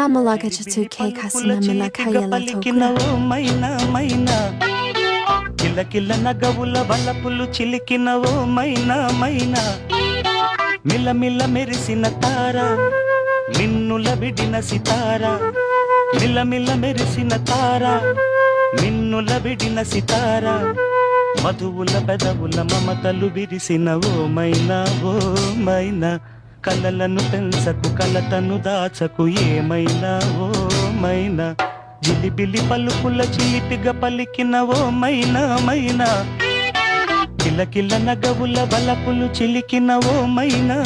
Mamalaga jatuke kasina mila kaya la tokura. మైనా మైనా కిల్ల కిల్ల నగవుల వలపులు చిలికినవో మైనా మైనా మిల్ల మిల్ల మెరిసిన తార మిన్నుల విడిన సితార మిల్ల మిల్ల మెరిసిన తార మిన్నుల విడిన సితార మధువుల పెదవుల మమతలు విరిసిన ఓ మైనా కలలను పెంచకు కలతను దాచకు ఏమైనా ఓ మైనా జిలిబిలి పలుకుల చిలిపిగా పలికిన ఓ మైనా కిల కిల నగవుల బలపులు చిలికిన ఓ మైనా